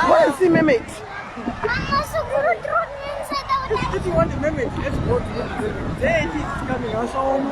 Want to see mermaids? If you want the mermaid, let's go to the mermaid. There it is coming. I saw one.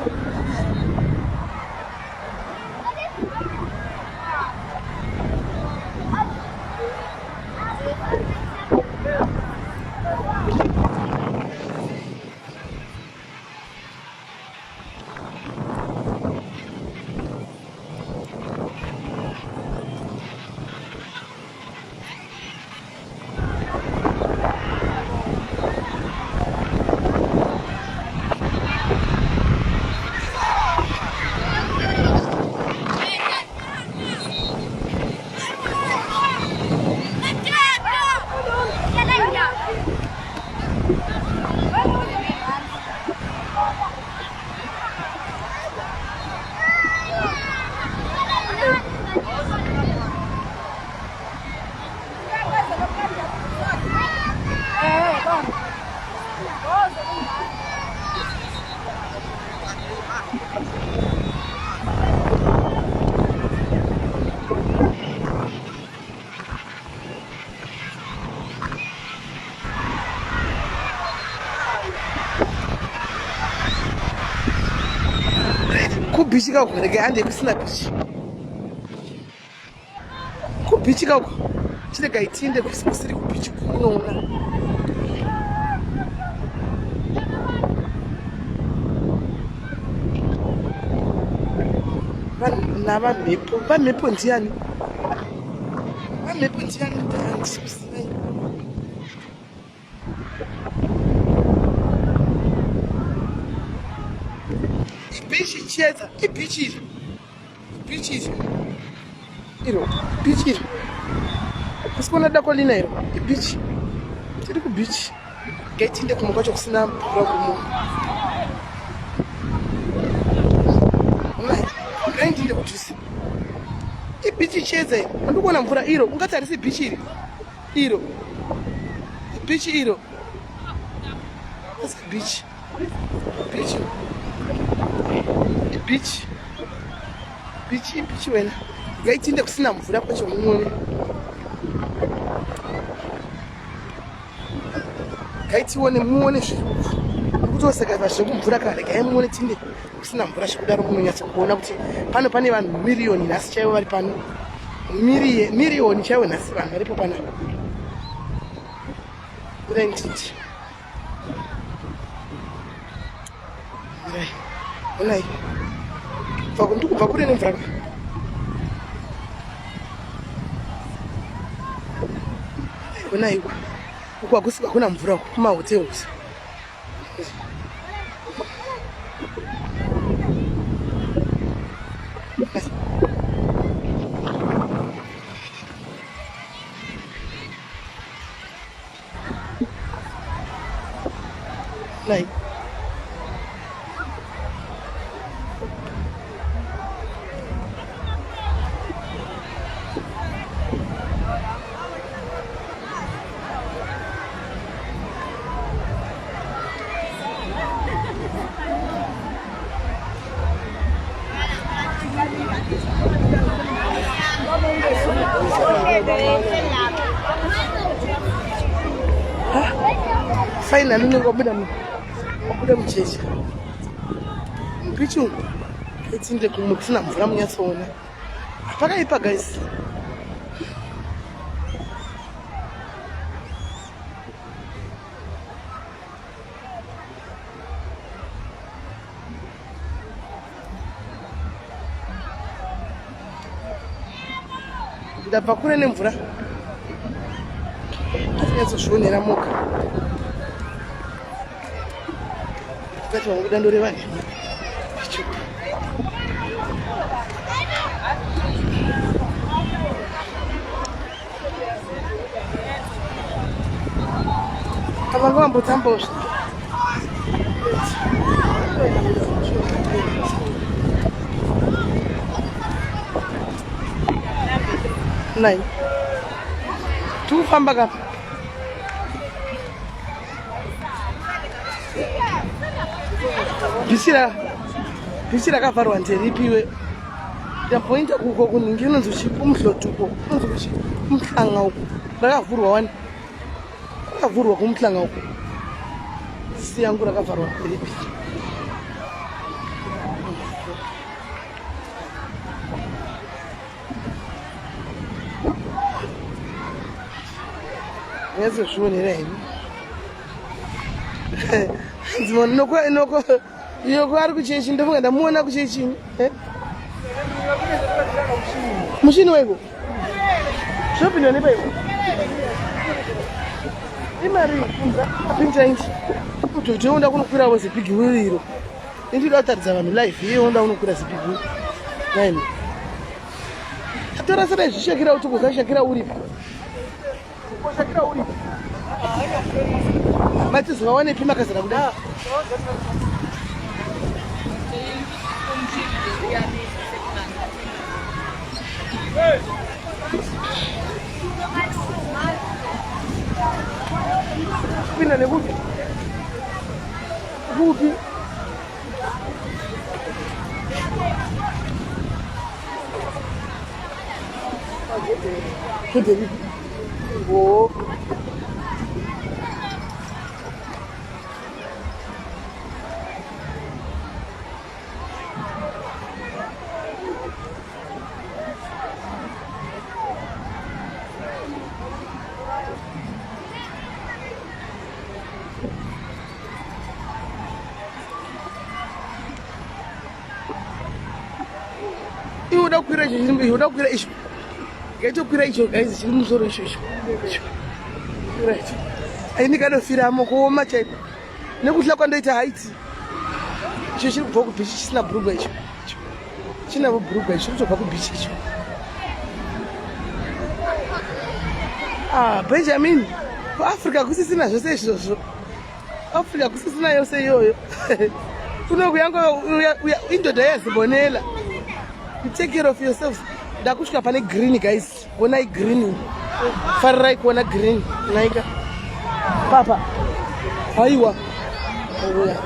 Kubichi kako rege ande kusina bichi. Kubichi kako chirega itinde kusiri kubichi kunoona. Nava mepo ndiani? Mepo ndiani ndisikusina. Bichi cheza, bichi. Bichi. Iro, bichi. Asikona dako lina iro, bichi. Tiri ku bichi. Gate inde kumukwacho kusina problem. Grind inde kutusi. Bichi cheza, ndikuona mvura iro, ungatarisi bichi iri. Iro. Bichi iro. That's a beach. Beach. Beach. Beach wena. Gaitinde kusina mvura kwacho muone. Gaiti wone muone zviruku. Kutoseka zvazvo mvura kare kai muone tinde kusina mvura zvakudaro munonyatsa kuona kuti pane vanhu miliyoni nhasi chaivo vari pano. Miliyoni chaivo nhasi vanhu varipo pano. Urentiti. Unai. Ndikubva kure nemvura. Unai. Uku hakusi hakuna mvura kumahotels. Unai. Finally, I'm going to go to Pichu, it's in the Kumutina from your phone. Paraipa, guys. The Bakura Nemfra. That's a show in a mock. That's what we don't do. I'm going to put some post. Nine. 2 hamburger. Bisira kafarwa nderipiwe. ndapointa kuko kunhingi unonzi umdloti uko unonzi umhlanga uko rakavhurwa wani rakavhurwa kumhlanga uko zisi yangu rakavharwa ripi yazozvionera ini inoko ari kuchechi ndofunga ndamuona kuchechi mushini waiko zvopindwa nepaiko imari apinja inji kuti onda kunokwira wezipigi wiriro indida kutaridza vanhu life iye onda kunokwira zipigi wiri naini atora sara zvishakira kuti kuzashakira uripo shakira uripo matizovawanepi makazara kudai kupinda nekupi kupi kuderipi o iuda kukwira izvo iuda kukwira izvo gaitokwira icho gaizi chiri musoro icho kwira icho ainikadofiramo kuoma chaiko nekuhla kwandoita haiti icho chiri kubva kubhichi chisina bhurugwa icho chinavo bhurugwa icho chiri kutobva kubhichi icho benjamin kuafrica kusisina zvose izvozvo africa kusisina yose iyoyo kunokuyango indodha yazimbonela. You take care of yourselves. Ndakushuka pane green guys. Kuona green. Farirai kuona green. Naika. Papa. Haiwa. Oya.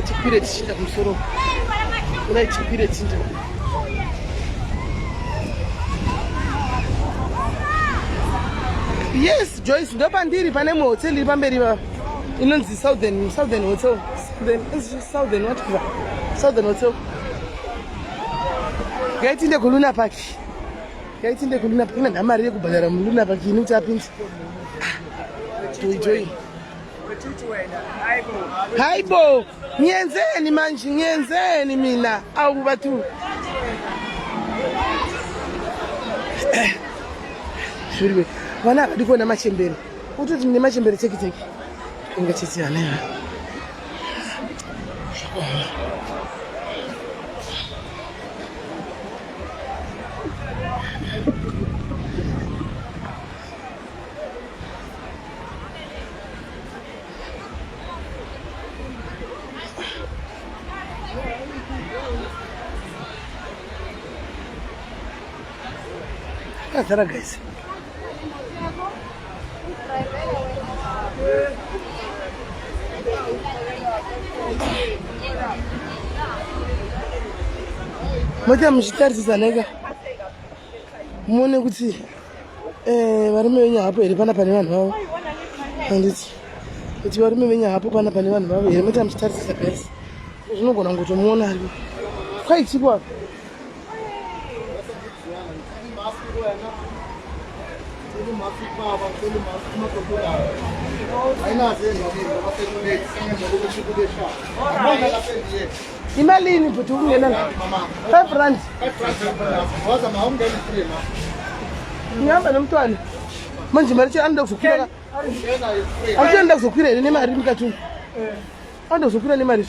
Chipire chinda kumusoro. Kuna chipire chinda. Yes, Joyce, ndopa ndiri pane mohoteli pamberi pa. Inonzi Southern Hotel. Southern what? Southern Hotel. Gaitinde kuluna park. Gaitinde kuluna park. Ina mari yekubhadhara muluna park inokuti apinde. Enjoy. Haibo. Nyenzeni manje, nyenzeni mina. Au batu. Shuriwe. Vana vadiko na machembere. Utoti mne machembere teki. Ingachitiana. That's all, guys. Moja mshitarisisa nega muone kuti varume venye hapo here pana pane vanhu vavo handiti kuti varume venye hapo pana pane vanhu vavo here moja mshitarisisa guys zvinogona kungotomuona ari kwai chipo apa imalini bhuti ukungena 5 rand ngihamba nomntwana manje mari anoda kuzokwira anoda kuzokwira here nemari mukati anoda kuzokwira nemari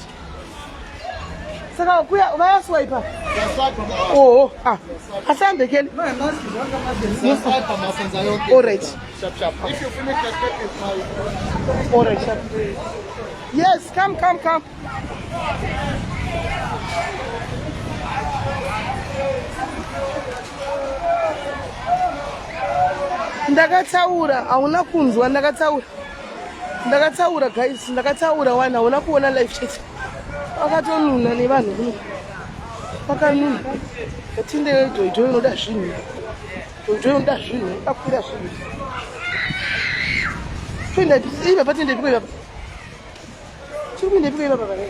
saka kuya vayaswipa oho asambekeli alright alright yes come ndakataura hauna kunzwa ndakataura ndakatsaura guys, ndakatsaura wana una kuona life chete akatonuna nevanhu kuno pakanuna atinde jojo inoda zvinhu jojo inoda zvinhu akwira zvinhu twenda iva patinde piko ivapa chiri kuinde piko ivapa kana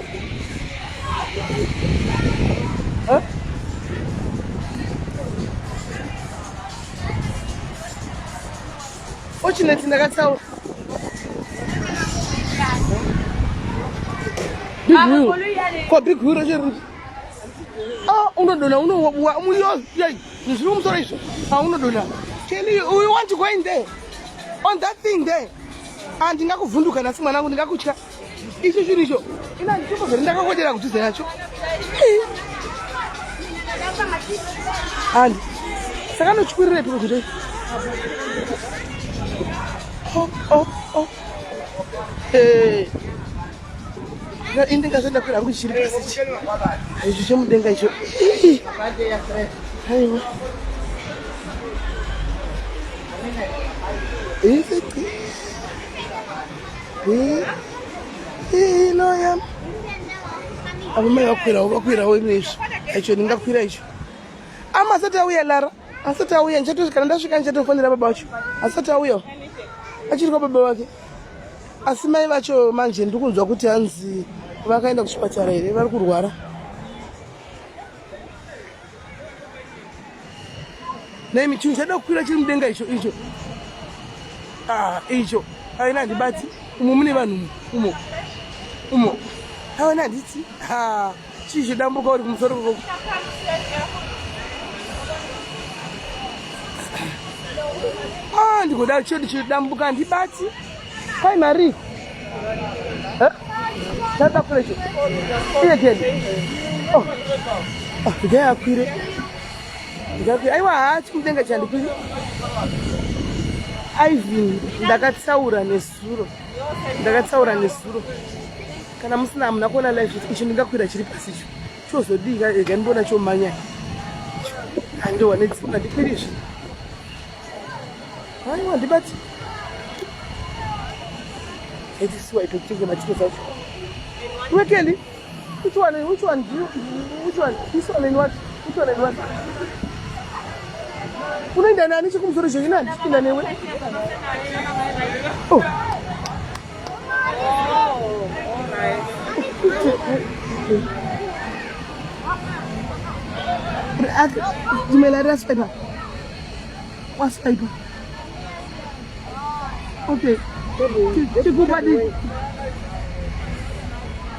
fortunately ndakatsaura big wheel kwa big wheel chiri unodona unowa muyo yai zviri kumusoro izvo unodona Kelly, you want to go in there on that thing there and ndingakuvhunduka nasi mwanangu ndingakutya icho zvinhu izvo ina ndichobozori ndakakochera kudhuze yacho handi saka notywirirei piko kuti indingazoenda kwira hangu chiri pasi icho chemudenga icho aiwa no yam avamai vakwirawo izvi icho ndingakwira icho ama asati auya lara asati auya kana ndasvika ndichatofonera baba vacho asati auyawo achiri kwa baba vake asi mai vacho manje ndiri kunzwa kuti hanzi vakaenda kuchipatara here vari kurwara naimi chinhu chaida kukwira chiri mudenga icho icho aina handibati umo mune vanhu umo aina handiti chii chodambuka uri kumusoro kokoko ndigoda chodi chodambuka handibati kwai mari tatakurecho iye kende ndikayakwire aiwa chimudenga chandikwiri Ivan ndakatsaura nesuro kana musina hamuna kuona live icho ndingakwira chiri pasi icho chozodika ega ndibona chomanya handiwa nedzimba ndikwirizve aiwa ndibati etisiwa itokutenga matike zacho iwe Kelly, which one this one and what unaenda nani chikumusoro icho inani chipinda newe Jumela spena. What's I do? Okay.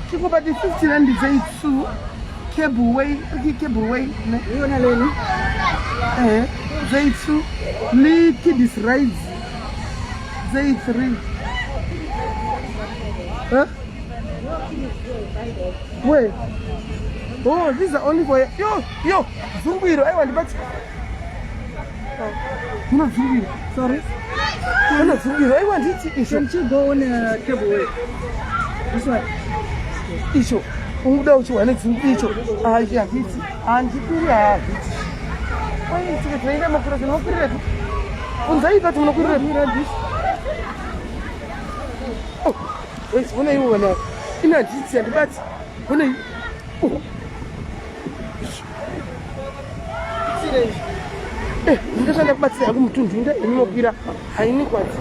Chiko badi 50 rand zaitu cable way ne yona leni zaitu liki this rise zaitu wait. Oh, these are only for yo Zungiro. I want but no Zungiro. Sorry. No Zungiro. I want it. You should go on a cable way. This one. Issue. Uda uchi wane Zungiro. Yeah, hit. And yeah, hit. Why is it train them across no period? Unzai that no period. Oh, wait. When you wanna in a detail, but when you ndikasanda kubatsira kumutundu nda inokira haini kwati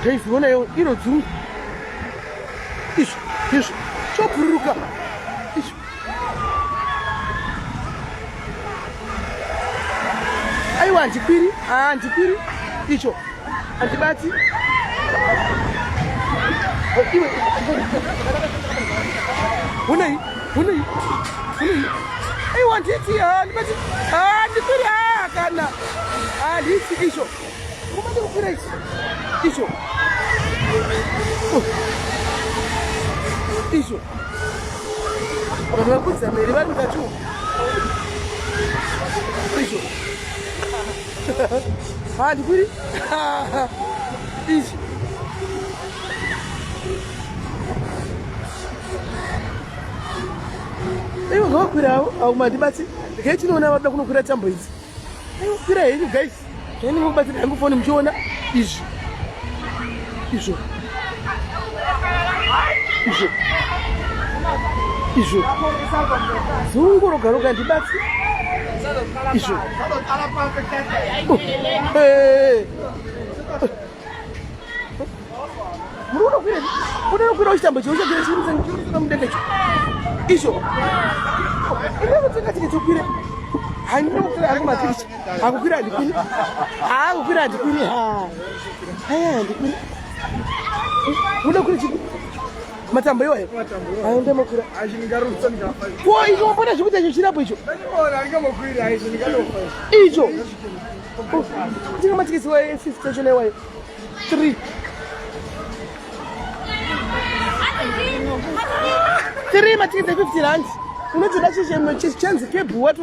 taifona yo iro dzungu isho chopururuka isho aiwa andikwiri icho andibati iwe hunai I want it here but ndikuri kana ndisi isho kumade kukira isho abantu bakutsa mere bari mukatu isho ndikuri isho Aiwa ngakwirawo au mandibati. Ngechinoona vada kunokwira tambo idzi. Aiwa kwira henyu guys. Keni mubatira yangu phone mchiona izvi. Izvo. Izvo. Izvo. Zungorogaroga ndibati. Izvo. Munokwira chitambo cheuchakwira chimudenga icho. Izvo. Inokutenga tike chokwira. Handinokwira hangu matikisi. Hakukwira handikwiri. Hakukwira handikwiri. Haya handikwiri. Munokwira chipi? Matambo iwayo. Aende mokwira. Azvingarutsa ndikafa. Wo icho mbona zvikuita icho chirapo icho. Ndakona ndingamokwira izvi ndinganofa. Icho. Tinga matikisi wa 50 chone iwayo. 3. 3 matikisi 50 rand. Unotoda chanzi kebu what's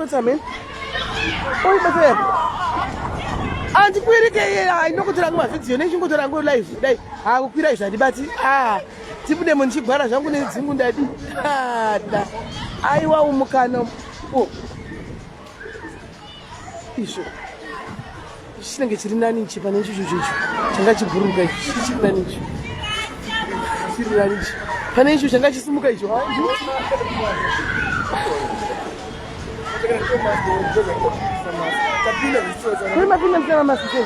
Oi bata. Andikwirike yeye inokutora ngwa video nechingotora ngo live. Dai hakukwira izvi handibati. Tibude munchigwara zvangu nedzingu ndadi. Da. Aiwa umukana. Izvo. Chinenge chiri nani chipa nechicho chicho. Changa chiburuka ichi chiri nani ichi. Chiri nani ichi. Pane icho changa chisumuka icho. Kuri mapinda msana masikeni.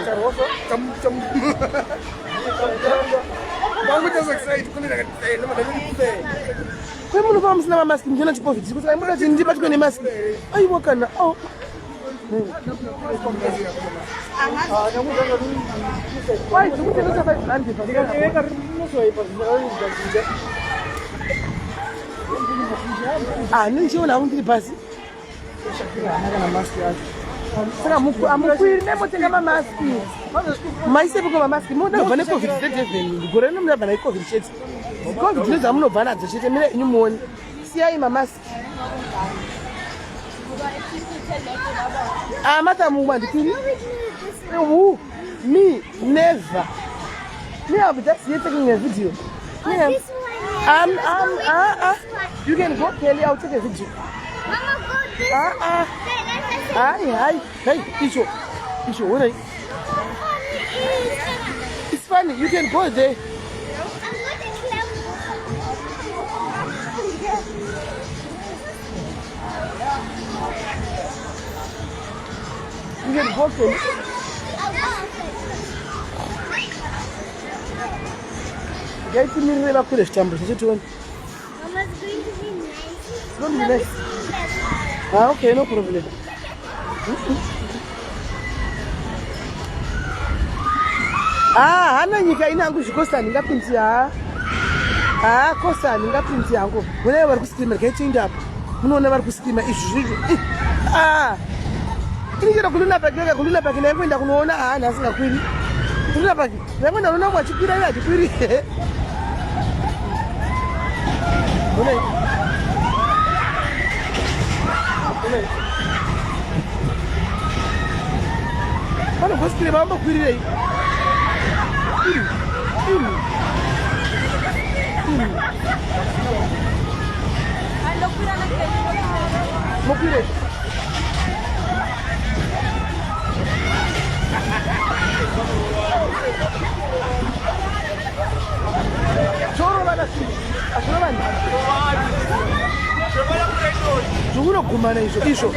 Kuri munhu famba musina mamaski mjona chicovid. Kuti aimbona kuti ndibatwe nemaski. Aiwa kana. Why do you think it's about ninchiona undiri pasi. Saka amukwiri nemotenga mamaski. Maisepo kwa mamaski. Muda ubva neCovid-19. Gore nomudabva neCovid chete. Covid ndizo amunobva nadzo chete mire inyumuoni. Siyai mamaski. Mata mumwandikwiri. Me, never. Me, I'll be just here taking a video. Me, you can go, Kelly, I'll take a video. Mama, go Hey, Isho, what are you? It's funny, you can go there. You can go there. Guys, you need to put a stamp. Is it one? Mama's going to be nice. It's going to be nice. Okay, no problem. Hana nyika inangu zvikosa ndingapinzi kosa ndingapinzi yangu. Muna vari kusikima kaichinda apa. Munoona vari kusikima izvi. Inijira kuluna paki naikuenda kunoona nhasi ngakwiri. Kuluna paki. Naikuenda kunoona kwachikwira ila chikwiri. Muna. Kana kusikira bamba kwirire. Mokire. Choro bana si. Asura bana. Juro kumana iso.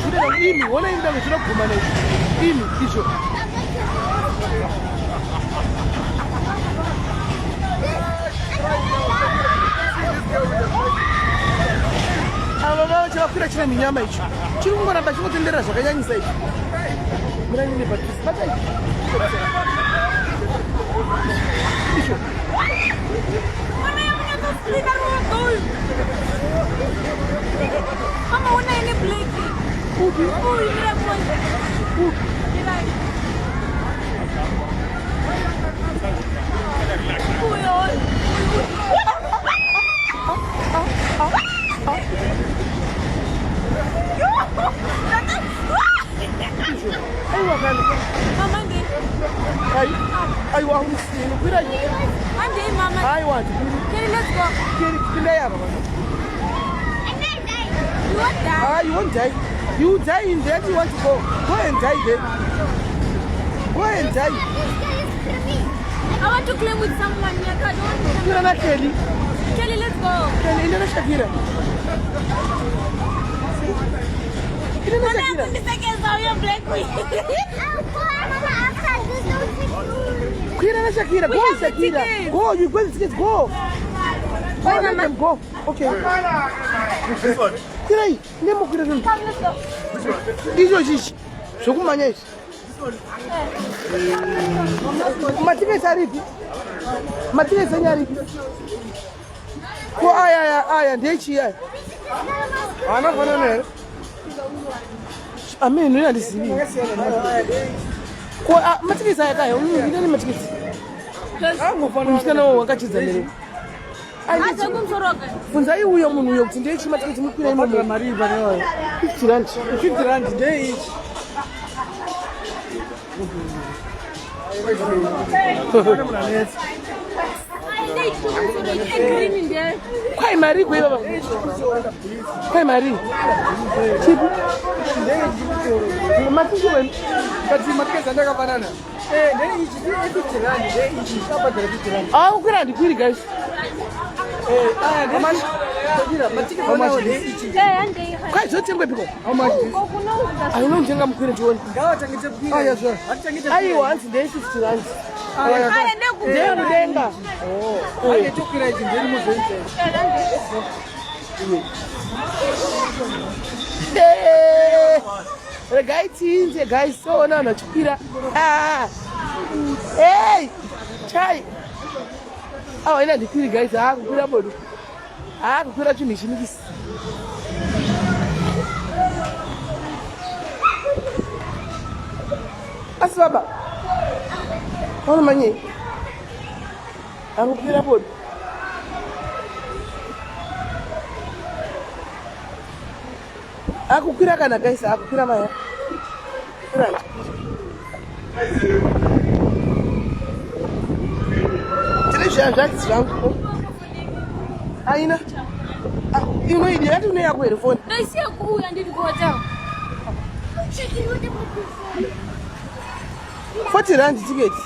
Shule ini wala inda mshura kumana iso. Ava chakura chine minyama icho. Chiri kungoramba chingotendera zvakanyanyisa ichi. Mira nini patisi. Bata ichi. Icho. Mama, una ini blake. Mira cómo. One day, Mama. I want. Kelly, let's go. You want that? You won't die. You die in there. You want to go? Go and die then. Go and die. I want to claim with someone. I don't want to You're not Kelly. Kelly, let's go. Kelly, in the Shakira. In the Shakira. Queen Shakira, go Shakira. Go, you go to go. Go, let them go. Okay. This one. Kirai, nemo Kirai. Ijo, Shokumanya. Matika Saripi. Matika Sanyari. Go, aya, Dechi. Ana Fanane. I mean, you understand. Matika Sayaka, you didn't make it. I'm going to go catch it. Funza hii huyo munu kutinde hichi matikiti mkira hii munu mariba nayo 50 rand 50 rand day each kwa mari kwa baba kwa mari chibu matiki wewe kati matikiti ndaka banana day each 50 rand day each kama 50 rand ah ukira ndikuri guys how much? How much? Quite so typical. How much? I don't think I'm going to. Oh, yes, sir. I want the 50 rand. I took it in the guy teams, the guy so no, Chukira. Hey, chai. Oh, ina dikiri guys, kukura bodu. Kukura chumishimikisi. Asbaba. Ono manye. Kukura bodu. Kukura kana guys, kukura maya. Kukura. Já desvanco. Aina. You know, you have to know where the phone. I see a cool and didn't go down. 40 rand tickets.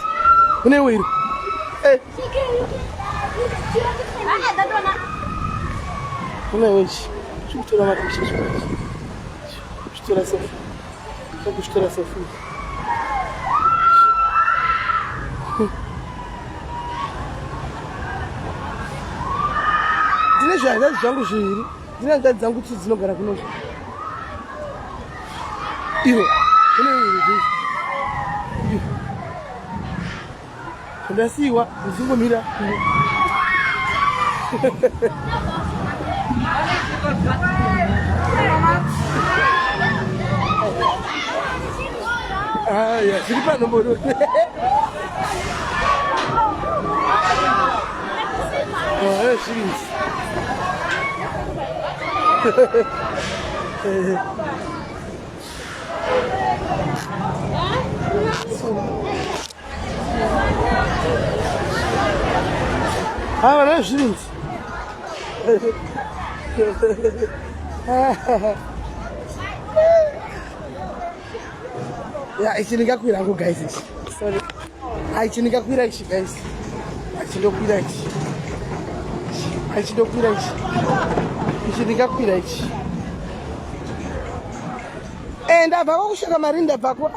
No way. Hey. No way. Shoot to the market. Shoot to the sofa. Shoot to the sofa. Zvinezvaga zvangu zviviri dzinanga dzangu kuti dzinogara kunoku ivo ndasiyiwa ndizingomira aya zviri panombodo zvirinzi vana zvirinzi ichi ndingakwira hangu guys ichi sorry ichi ndingakwira ichi guys achindokwira ichi achindokwira ichi ichi ndingakwira ichi ndabva kushaka mari ndabvako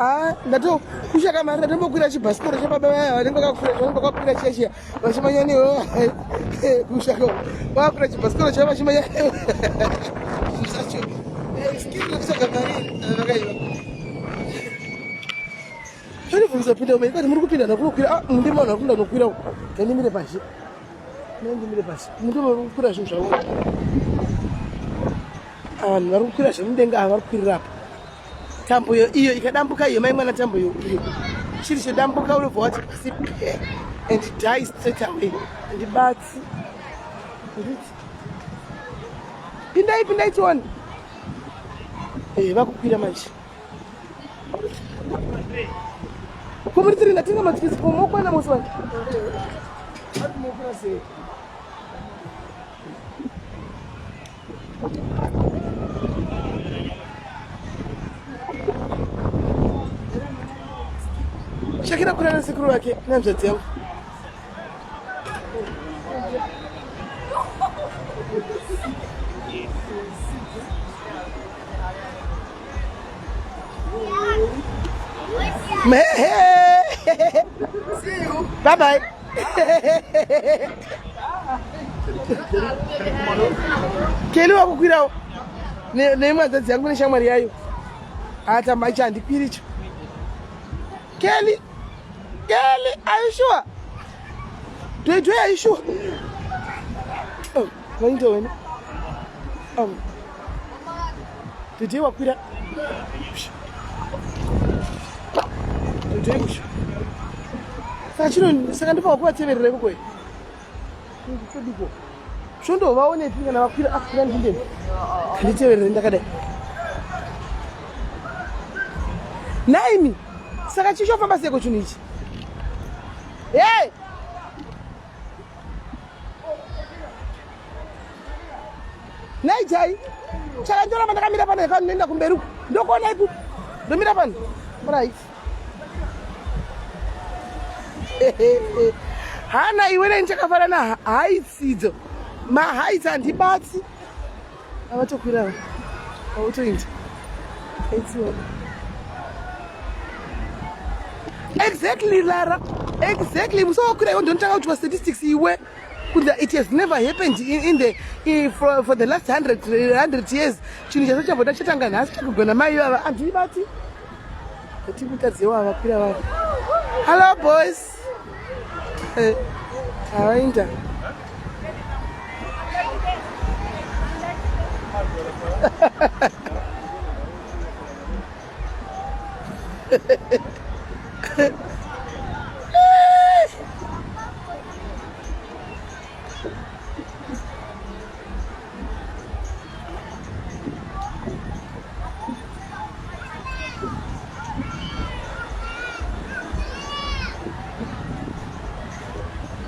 ndato kushaka mari ndatombokwira chibhasikoro chebaba vaya vanenge vakakwira chiya vachimanyaniwo kushaka vakwira chibhasikoro chavo vachimanya zvisacho skiri kushaka mari vakaiva ndinobvunza pinda umei kati muri kupinda nakunokwira mundimavanhu vakunda nokwira kandimire pashi ndimire pashi mundokukwira zvinhu zvavo vanhu vari kukwira zvemudenga ava vari kukwirira apa tambo iyo ikadambuka iyo maimwana tambo iyo chiri chodambuka unobva wati pasi and die straight away ndibatsi pindai tione vakukwira manje komuri tiri ndatenga matikisi pomokwana musi wanje Chakakura sei? Shakira kura na sekuru wake na mzati yangu. See you. Bye bye. Keli wakukwirawo nemwadzadzi yangu neshamwari yayo ata macho handikwiricho. Kelly, are you sure? Do are you sure? Oh, what are you doing? Did you walk with that? Second of all, what's in the way? Should have owned it and I'll put up to them. Can you tell me in the day? Naimi, Sakachisho from Basego to Niche. Hey! Night, Chalandora Mirapan and Nina Kumberu. Don't go like the Mirapan. Right. Hana, you went and check for an eye seed. My height and the party. I want to put out. I want to eat. It's exactly, Lara. Exactly. So could I don't tell out what statistics you were? It has never happened for the last 100 years. Hello, boys. How are you?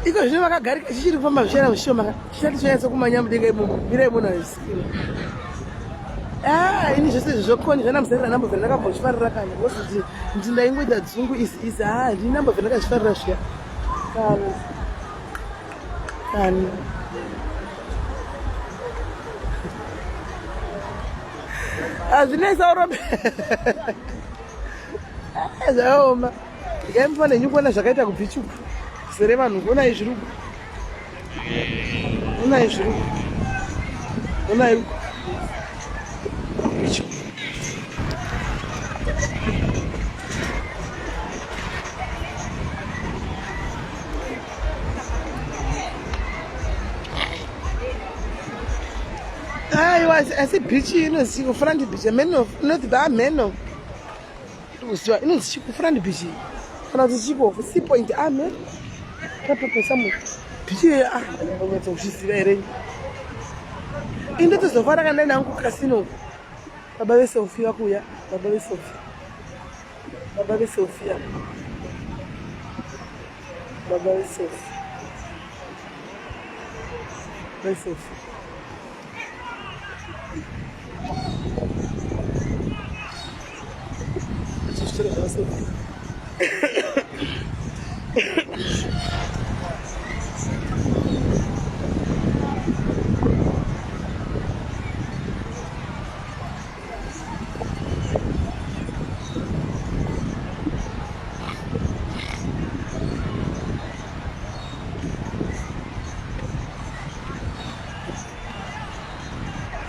Iko shoma kagari kashiri kufamba zvishara ushoma chisati chanyatsa kumanya mudenga imomo mira imona isikira ini zvese zvokoni zvanamuzera nambo vhera ndakambozvifarira kana ngositi ndindaingoita dzungu isi ndini nambo vhera ndakazvifarira zviya kani azvinesa urobe zvaoma ndikaimufana nyukuona zvakaita kubvichuku sere vanhu kuonai zviruku onai zviruku onai asi bichi inozi kufront beach not the meno usiwa inozi kufront beach kana kuti chipo Sea Point ame kapepe samu bichi ngometse kushisiva ere inde tozofara kana nangu casino baba ve Sofia kuya baba ve Sofia baba ve Sofia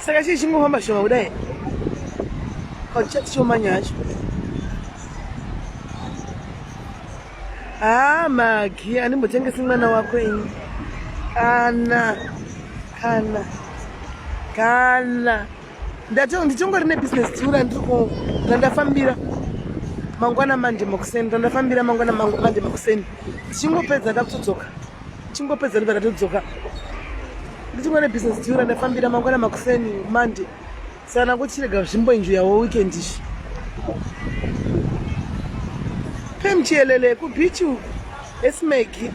saka chii chingofamba shoma kudai chati chomanya acho magi animbotengesi mwana wako ini kana ndichongori nebusiness tour ndandafambira mangwana manje makuseni ndandafambira mangwana manje makuseni ndichingopedza ndakutodzoka ndichingopedza ndakatodzoka ndichingone business tour ndafambira mangwana makuseni Monday sana kuchirega zvimboinjuyawo weekend izvi pemchelele kubichu esimegi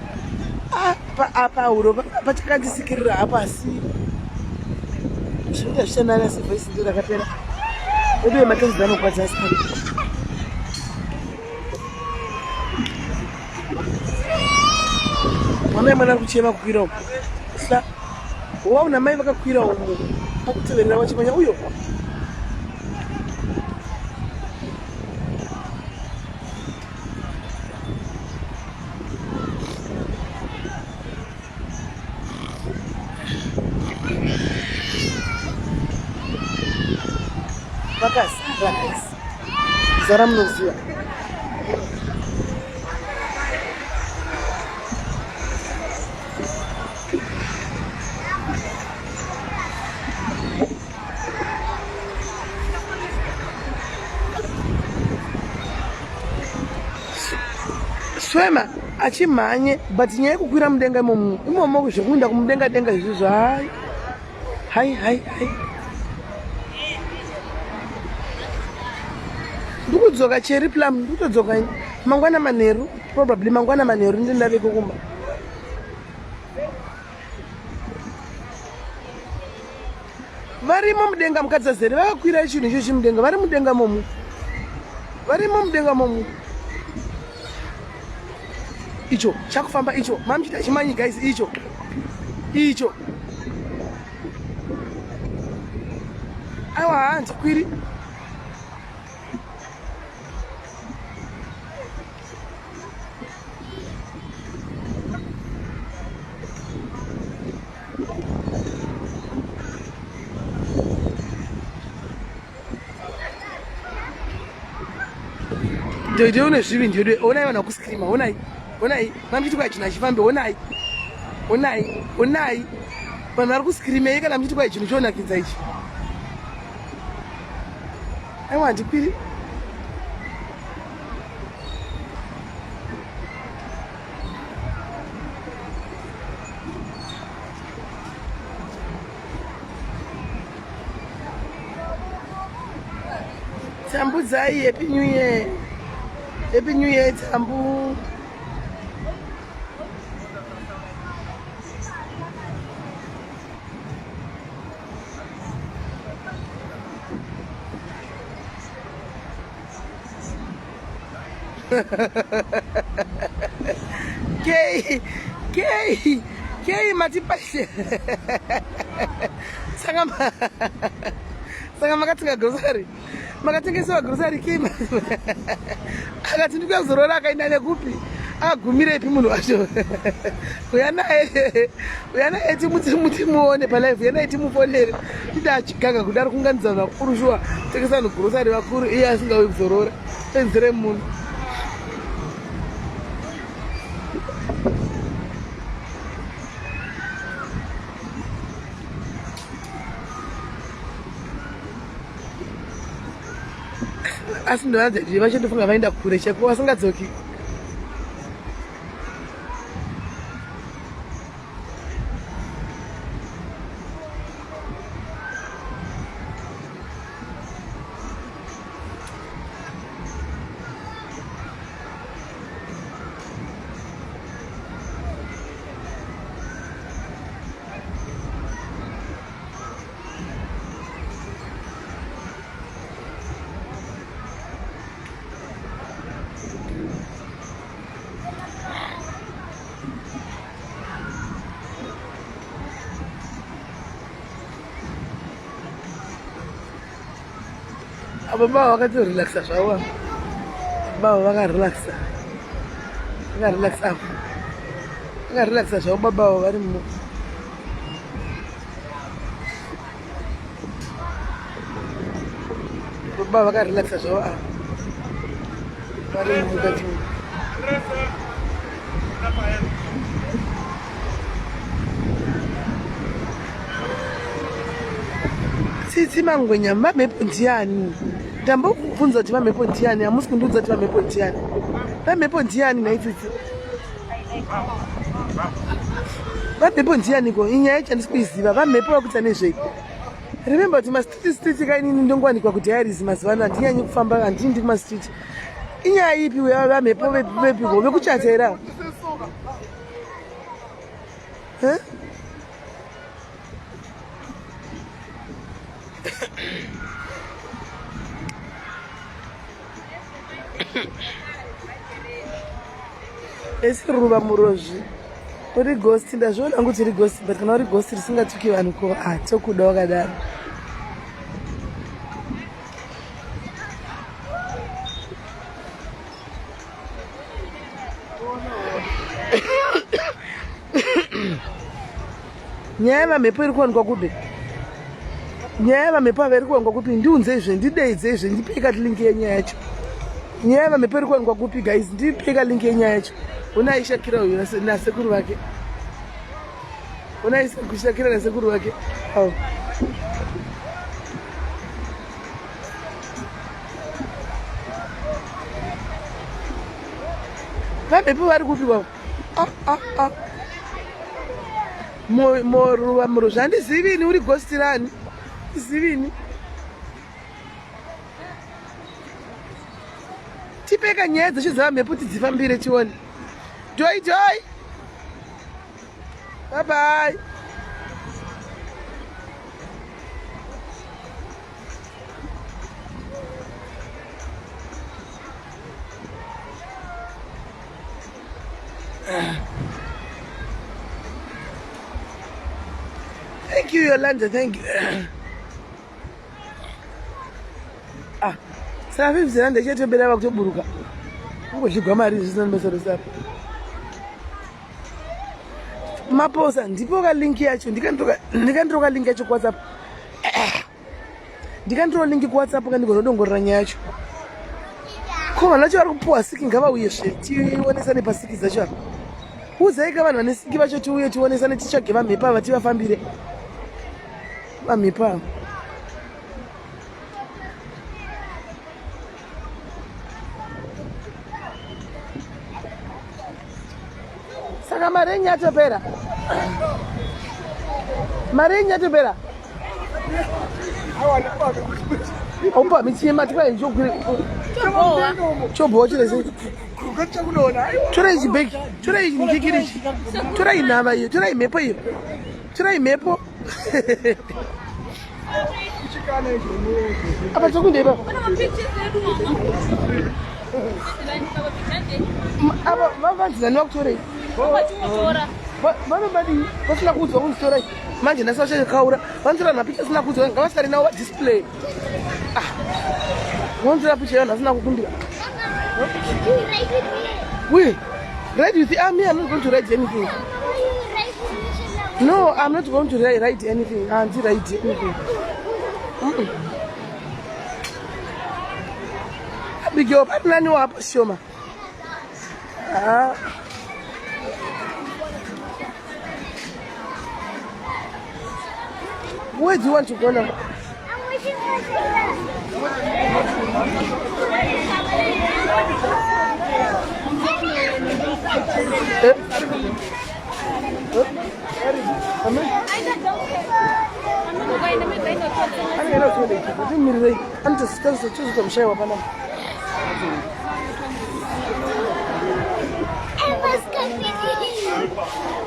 apa uro pachakatisikirira apa asi zvinoita zvichanana sevhoisi ndo rakapera uye matenzi anokwadza asi mwana mwana kuchema kukwira uko sa wauna mai vakakwira umo akuteverera wachimanya uyo vakazara zara munoziva swema achimhanye but nyaya yekukwira mudenga imomo zvekuenda kumudenga denga izvizvo hai ndikudzoka cherry plum ndikutodzoka mangwana manheru probably mangwana manheru ndindave kukumba varimo mudenga mukadzazere vakakwira chinhu icho chimudenga vari mudenga momu varimo mudenga momu icho chakufamba icho mamuchita chimanyi guys icho aiwa handikwiri ndoite une zvivi ndode onai vanhu vakuskrima onai mamuchiti kwai chinhu achifambe onai vanhu vari kuskrimei kana muchiti kwai chinhu chonakidza ichi aiwa handikwiri tambudzai happy new year tambu Kei matipashe saka makatenga grocery makatengesewa grocery kei akati ndikuya kuzorora akaenda nekupi agumire ipi munhu wacho uya naye timuone palive uya naye timufonere titi achiganga kudaro kunganidzana vakuru shuwa tengesa vanhu grocery vakuru iye asingauyi kuzorora enzere munhu asi ndovadzadii vachindofunga vaenda kure cheko vasingadzoki abo baba vakatorelaxa zvavo baba vakarelaxa zvavo baba avo vari muno baba vakarelaxa zvavo avo vari mukati tsitsi mangwenya vamhepo ndiani ndambokubvunza kuti vamhepo ndiani hamusi kundiudza kuti vamhepo ndiani vamhepo ndiani naitsitsi vamhepo ndianiko inyaya yacho handisi kuiziva vamhepo vakuita nezvei remember kuti mastriti kainini ndongowanikwa kudhiaris mazuva ano handinyanyi kufamba handindi kumastriti inyaya ipi vamhepo vepiko vekuchatera Huh? Esiruva muroji uri ghost ndazviona kuti ri ghost but kana uri ghost risingatuki vanhu ko tokuda wakadaro. Nyaya yevamhepo iri kuwanikwa kupi? Nyaya yevamhepo ava iri kuwanikwa kupi? Ndiunzeizve, ndideidzezve, ndipei linki yenyaya yacho. Nyaya yevamhepo iri kuwanikwa kupi guys? Ndipei linki yenyaya yacho. Una Aisha Kira uyu nasekuru vake. Una Aisha Kira nasekuru vake. Oh. Vamhepo vari kupi vavo? Moruva murozva handizivini uri ghost rani? Ndizivini. Tipeka nyaya dzacho dzavamhepo tidzifambire tione. Joy. Bye bye. Thank you, Yolanda. Thank you. Saka 50 rand ichatobera vakutoburuka. Ungochigwa mari zvisina mbesoro sapa. Maposa ndipo ka link yacho ndikandroka link yacho ku WhatsApp. Ndikandroka link ku WhatsApp kandi gonodongorera nyaya yacho. Ko vanhu vacho vari kupuwa siki ngavauyezve tionesane pasiki dzacho apa. Uzaika vanhu vane siki vacho tiuye tionesane titsvage vamhepo ava tivafambire. Vamhepo ava. Saka mari yenyu yatopera. Mari yenyu yatopera. Opa michema tikwa njokuri. Chobo chirese. Tora ichibeki. Tora ichikikirichi. Tora inava iyo. Tora imhepo iyo. Tora imhepo. Apa chokundeba. Apa vavanzana nokutorei. Vanobadi vasina kuudzwa kunditora manje nhasi vachakaura vanotora mapicha asina kuudzwa ngavasare navo vadisplay. Vanotora picha yavanhu asina kukumbira. We ride with me. I'm not going to write anything. No, I'm not going to write anything. I'm not write anything. Abigail, I'm not know about Shoma. Where do you want to go now? I'm waiting for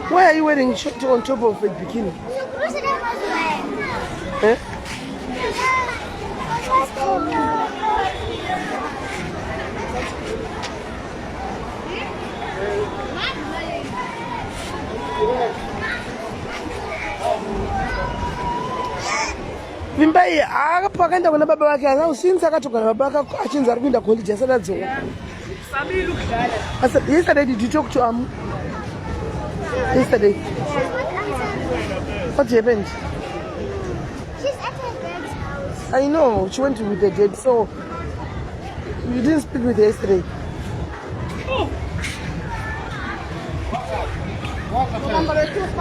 Why are you wearing shirt on top of a bikini? Eh? Vimbai akapakaenda kuna baba vake usinzi akatogana baba vake achinzi ari kuenda college asati adzoka. Yesterday did you talk to yesterday? What happened? She's at her dad's house. I know, she went with her dad, so you didn't speak with her yesterday.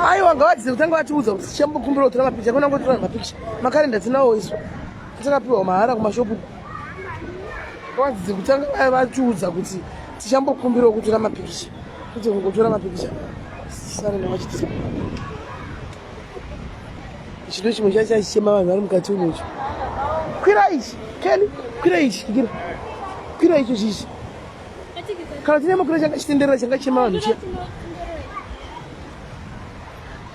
Aiwa ngawati kutanga vatiudza kuti tichambokhumbira kutora mapicha kuna ngotora mapicha makarenda tinawo isu takapiwa mahara kumashopu ngawati kutanga vatiudza kuti tichambokhumbira kutora mapicha kuti ngotora mapicha sare nevachitisa chino chimwe chachichema vanhu vari mukati umo icho kwira ichi keni kwira ichi kwira icho chichi kana tine makwira changa chitenderera changa chema vanhu chiya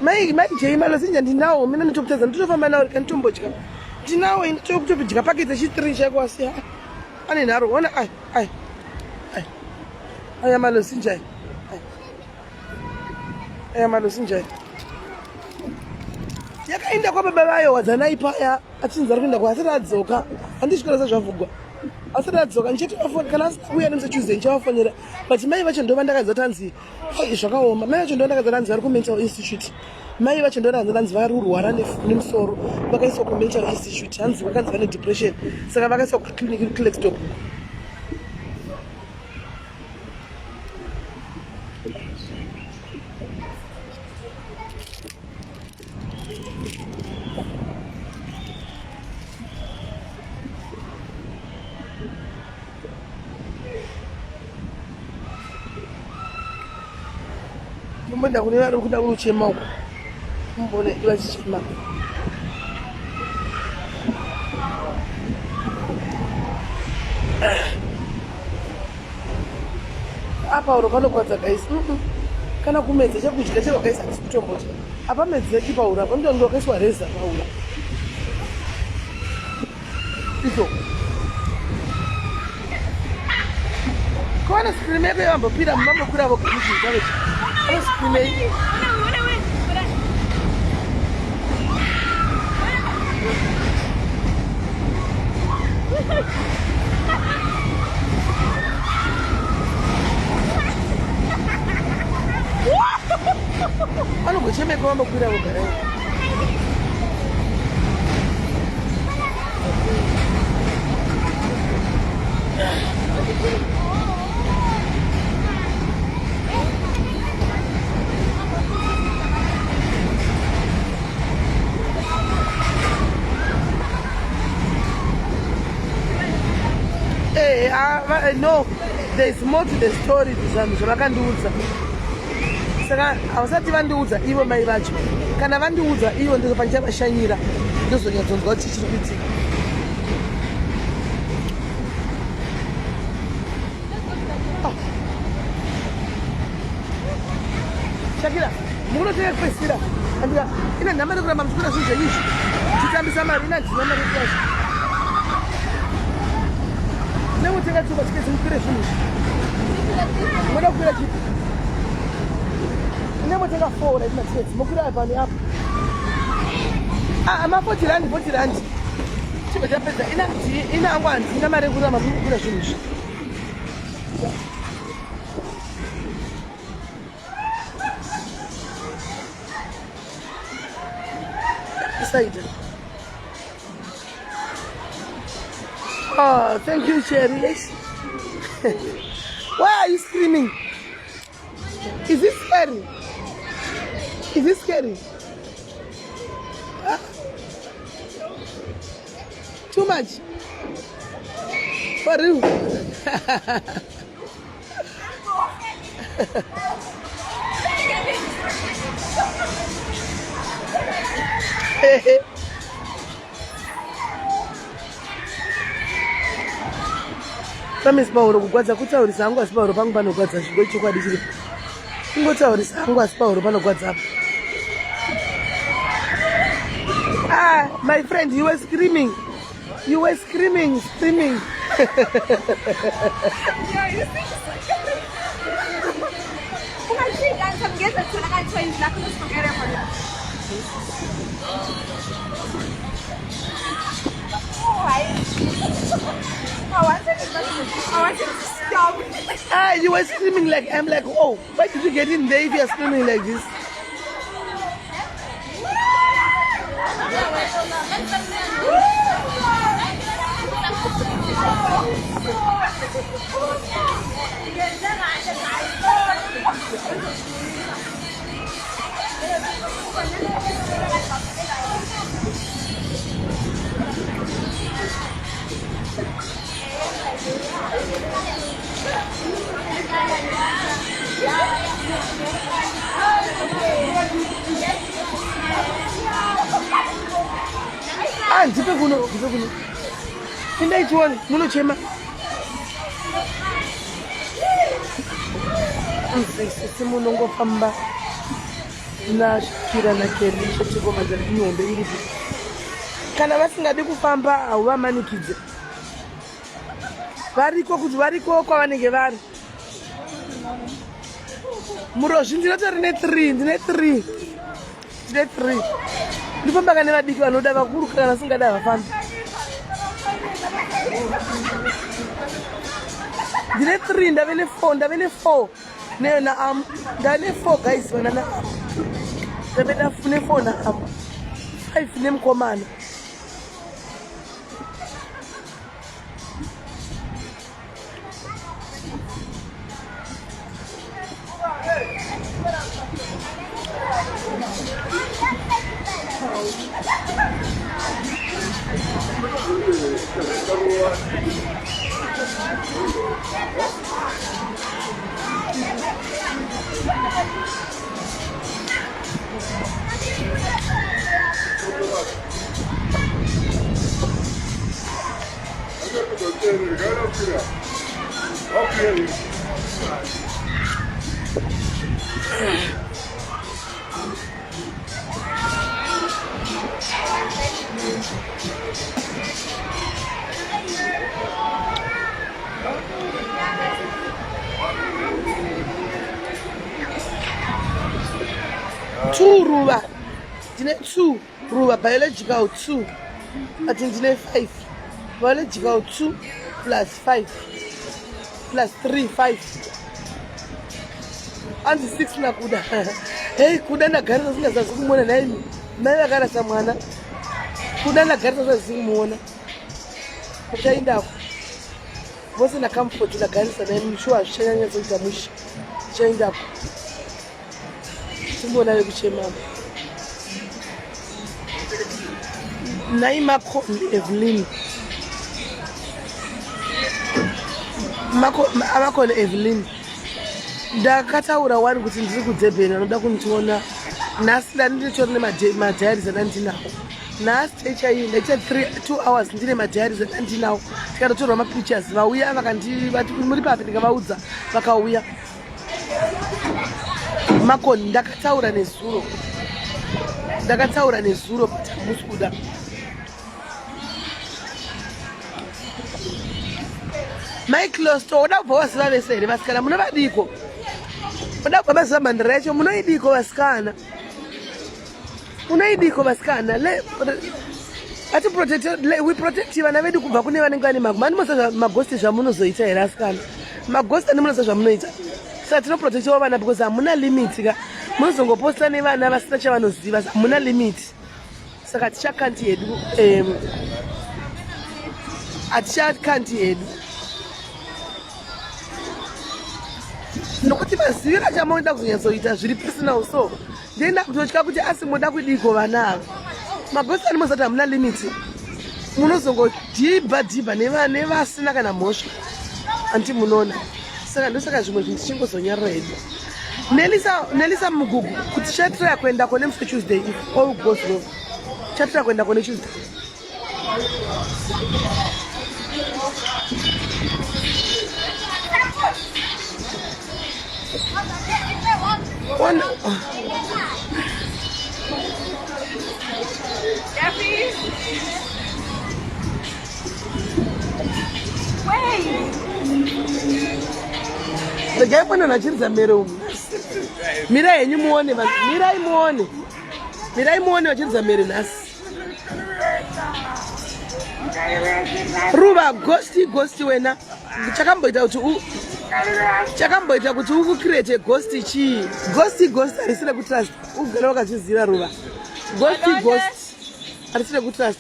mai jei malo sinja ndinawo mina nditoputedza nditofamba nawo kanitombodya ndinawo nditopudya pakete chitiri chako asi ane nharo ona aya malo sinja aya malo sinja yakaenda kwababa vayo wadzanai paya achinzi ari kuenda kwaasati adzoka handisvikira sezvavhugwa asati adzoka kana asauya nemusetuesday ndichavafonera but mai vacho ndova ndakadzatanzi zvakaoma mai vacho ndova ndakadzatanzi vari kumental institute mai vacho ndova ndakadzatanzi vari kurwara nemusoro vakaiswa kumental institute hanzi vakanzi vane depression saka vakaiswa kuclinic kuclextop mbona kune vari kuda kuchema uko mbone vachichema apa uro panokwadza guys kana kumedza chekudya chevakaisa kutombocha apa medzeki paura apa ndo wakaiswa reza paura iso kwana screen yako yambopira mumambokwira vokuizita vechi ano screen iyi anogochemeka wambokwira vogara no, there's more to the story zvavakandiudza saka havasati vandiudza ivo mai vacho kana vandiudza ivo ndiko panichavashanyira ndozonyadzonzwa kuti chiri kuitika shakira mukunoteka kupesira andika ina nhama nekuramba muchikura zvinhu zveizvi chitambisa mari ina ndina mari yacho nemutenga chupa chikezi mukwire zvinhu izvi moda kukwira chipi nemutenga 4 right matiketi mukwira apa neapa ama 40 rand chipa chapedza ina angu handina mari yekuramba mukukwira zvinhu izvi isaida. Oh, thank you, Sherry. Yes. Why are you screaming? Is this scary? Is this scary? Huh? Too much? For you? Promise Pauro kugwadza kutaurisa hangu asi Pauro pangu panogwadza zvigo chokwadi chiri kungotaurisa hangu asi Pauro panogwadza apa. My friend, you were screaming. You were screaming. I wanted to stop. You were screaming like, I'm like, oh, why did you get in there if you're screaming like this? Ndipe kuno. Inda ichione, munochema. Sisi munongofamba. Nashikira na Kelly chechiko mazari nyombe iripo. Kana vasingadi kufamba hauvamanikidze. Variko kuti variko kwavanenge vari. Murozvi ndinotori ndine 3. Ndifamba kana vadiki vanoda vakuru kana vasingada havafambi. Ndine 3 ndave ne4 nena ndane 4 guys vanana ndave ne 4 na 5 nemukomana. Ruba. Dine 2 ruba biological 2. I think dine 5. Biological 2 plus 5 plus 3 5. And 6 na kuda. Hey kuda na garisa singazazi kumuona na imi. Mai garisa mwana. Kuda na garisa simuona. Kuchaenda ku. Bosi na comfort na garisa na imi sure shanya zoita mushi. Chaenda ku. Simbona yokuchema. Naima Evelyn. Mako Evelyn. Ndakataura wari kuti ndiri kuDurban anoda kundiona. Nhasi ndindichori nemadiaries andinawo. Nhasi techaenda 2 hours ndine madiaries andinawo. Tikatotorwa mapictures vauya vakati muri papi ndikavaudza vakauya. Mako ndakataura nezuro kuti hamusi kuda. Michael Sto uda kubva waziva vese here vasikana munovadiko. Uda kubva maziva mhandara yacho munoidiko vasikana. We protect vana vedu kubva kune vanenge vane magoma. Handimosa magosti zvamunozoita here asikana. Magosti handimosa zvamunoita. Saka tinoprotectawo vana because hamuna limit ka. Munozongoposta nevana vasina chavanoziva. Hamuna limit. Saka tichakanti hedu atichakanti hedu. Nokuti mazivira chamunoda kuzonyatsoita zviri personal so ndenda kutotya kuti asi munoda kudiko vana ava. Magosti anomozati hamuna limit. Munozongodhibha nevasina kana mhosva. Anti munoona. Saka ndosaka zvimwe zvinhu tichingozonyarira hedu. Nelisa mugugu kuti chatira kuenda kone musi Tuesday if all goes well. Chatira kuenda kone Tuesday. The guy put on a child's mirror. Mira, and you mourn him. Mira, mourn. Mira, mourn your child's mirror. Ruba, ghosty, when Chakamboita kuti ukucreate ghosty chi. Ghosty, arisina kutrust. Ugaloka chizira ruba. Ghosty, arisina kutrust.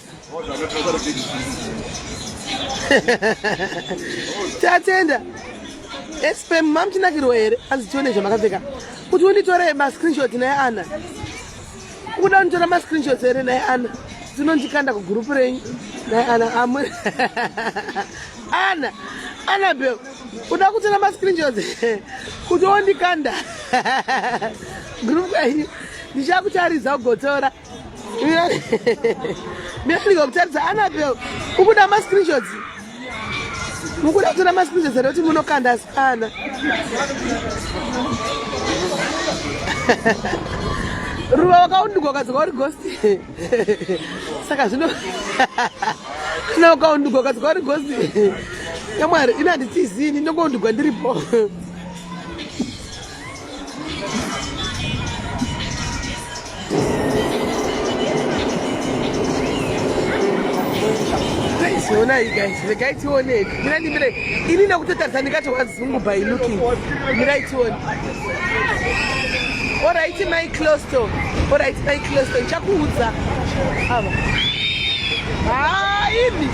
Tatenda. Espe mamtinakirwa here azitione zvamakapfeka. Kuti unditore ma-screenshot naye Ana. Ukuda unditora ma-screenshot here naye Ana. Dzinondikanda kugroup renyu naye Ana. Ana bro. Uda kutora ma-screenshots kuti undikanda. Group renyu. Ndichakutaridza kugotora. Mira kutaridza Ana bro. Ukuda ma-screenshots. Mukuda kutora ma-screenshots here kuti munokanda Ana. Ruva wakaunduka ukadzoka uri ghost. Saka zvino zvino wakaunduka ukadzoka uri ghost. Yamwari ina handitizini ndinongounduka ndiripo. Honai guys, the guy to on it. Ini na kutatarisa nikati wazungu by looking. Right one. Alright, my close to. Alright, my close to. Chakuza. Ah, ini.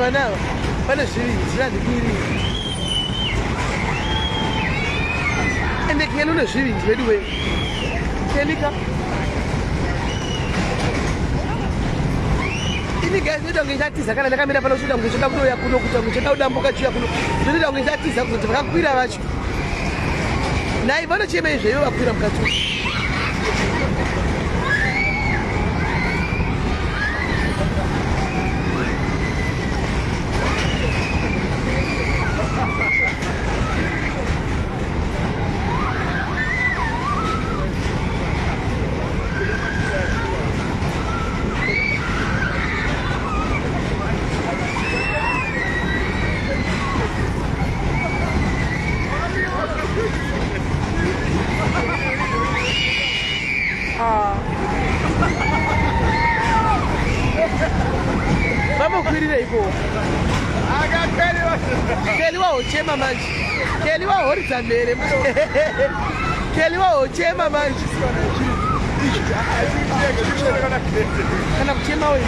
Now, but it's really good. And they can't do it anyway. Can you come? Ini guys, we don't get this. I can't come in and shoot them. We should have to go to the Bokachi. We don't get this. I'm going to have Pira. Now, if I don't change, you have Pira. Vamos kwirira ipo. Kelly wa ochema manje. Kelly wa horidza mbere. Kelly wa ochema manje. Kana kuchema wewe.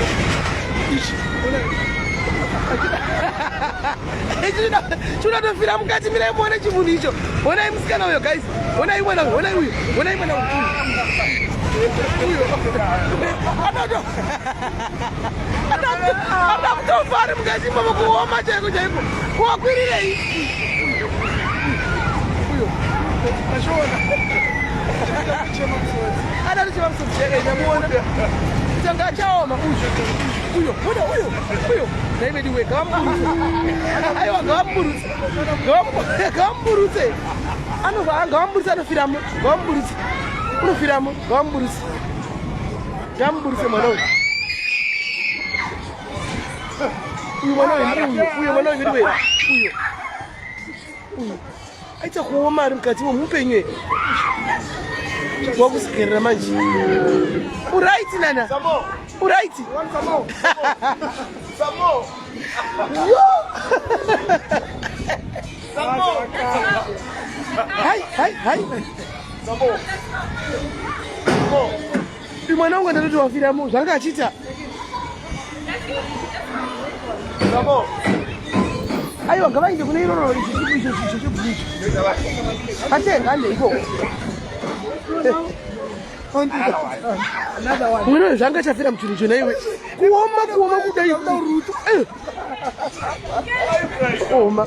Chuna to fira mukati mira muone chimunhu icho. Ona imusikana uyo guys. Ona imwana, ona uyo. Ona imwana uyo. Ada kutofara mukati mama kuoma chaiko chaiko. Kuakwirirei. Uyo. Ashona. Ada richiva msomcheke nyamuona. Changa chaoma uyo. Uyo. David we gamburutse. Aiwa gamburutse. Gamburutse. Anova gamburutse anofiramo. Gamburutse. Unofiramo gamburutse. Gamburutse mwana uyu. Uyu mwana uyu we. Uyu. Aita kuoma ari mukati mupenyu. Wakusikerera manje. Uright nana. Uright. Samo. Yo. Hai. Samo. Mwana wangu ndoti wafiramo zvanga achita. Samo. Aiwa ngavainde kune iroro icho. Atenga ande iko. Mwana zvanga chafira muturu chona iwe. Kuoma kudai rutu. Oma.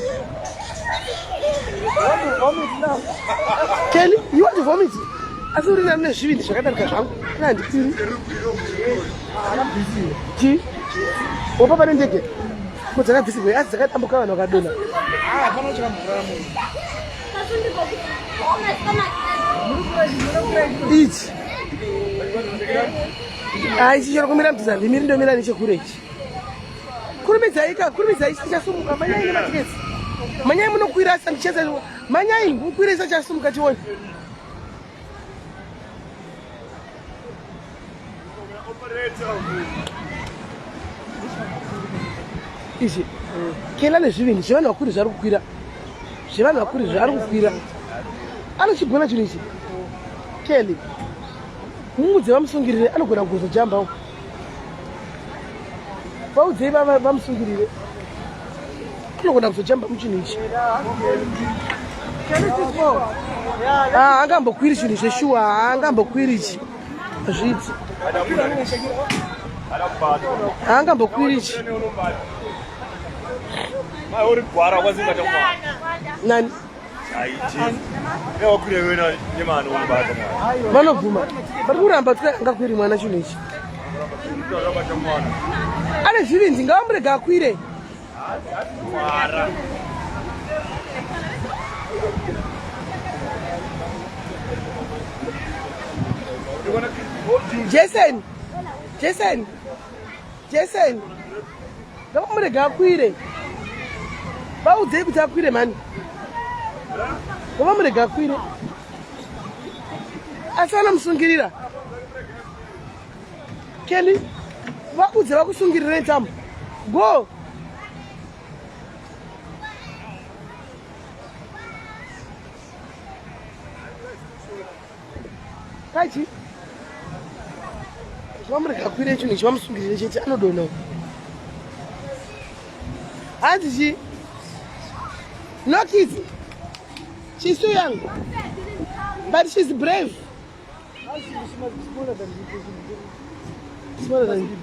Kelly, you want to vomit? Asi uri namune zvivindi zvakadarika zvangu. Nandipiri. Chi? Opa pane ndege. Mudzakabvisirwa asi dzakatambuka vanhu vakadona. Ichi. Ichi chero kumira mtisa ndimiri ndomira nechekure ichi. Kurumidzai chichasumuka manyai nematiketi. Manyai munokwira sandicheza. Manyai mukwira isachasumuka chione. Ichi. Kela nezvivindi zvevanhu vakuru zvari kukwira. Zvevanhu vakuru zvari kukwira. Anochigona chinhu ichi. Kelly. Mumudze vamusungirire anogona kuzojambawo. Vaudzei vamusungirire. Anogona kuzojamba muchinhu ichi. Angambokwiri chinhu zveshuwa, angambokwiri ichi. Zviti. Angambokwiri ichi. Mai uri gwara kwazinga tamwana. Nani? Aiti. Ewa kule wena nyemano unibata mwana. Vanovhuma. Vari kuramba angakwiri mwana chinhu ichi. Ndoramba tamwana. Ane zvirinji ngavamurega akwire. Gwara. Jason. Ngavamurega akwire. Vaudzei kuti akwire mani. Ngavamurega akwire. Asi vanomusungirira. Kelly, vaudze vakusungirira ntambo. Go. Kachi. Vamurega akwire chinhu ichi vamusungirire chete anodonawo. Hanzi no kids. She's too young. But she's brave. Smaller than you.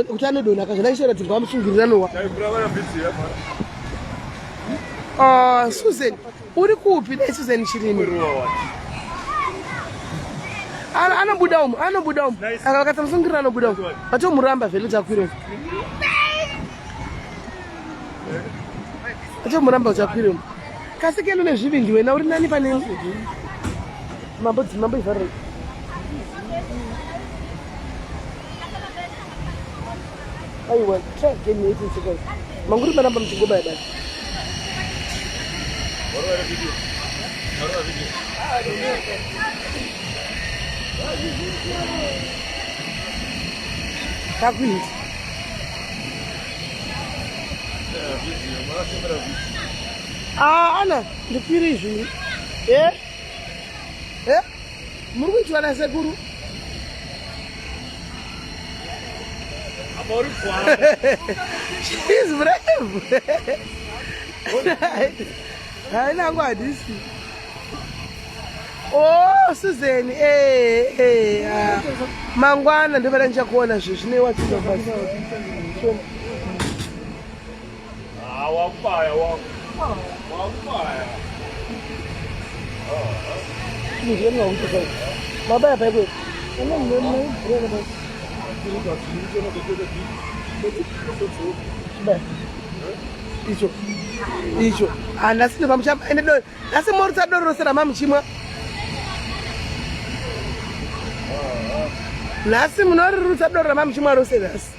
Kuti anodona kazvinaishora kuti vamusungirira nowa. Susan, uri kupi dai Susan Chirimi? Anobuda umu. Akakata musungirira anobuda umu. Vatomuramba vhele takwiro. Vatomuramba uchakwiro. Kasi kelo nezvivindi wena uri nani pane mambo ivhara. Aiwa, try again 18 seconds. Manguri maramba mchingoba ya basi. Takwindi. Ana, ndipiri izvi. Muri kuitwa nasekuru? She's brave. Haina ngwa hadisi. Oh, Susan, mangwana ndivara ndichakuona zvine watizo basi. Wafaya. Ndiye ngauta. Baba apa ibu? Icho. Anasine pamuchamba ende do. Nasi morutsa doro sera mamuchimwa. Nasi munorutsa doro mamuchimwa rose nasi.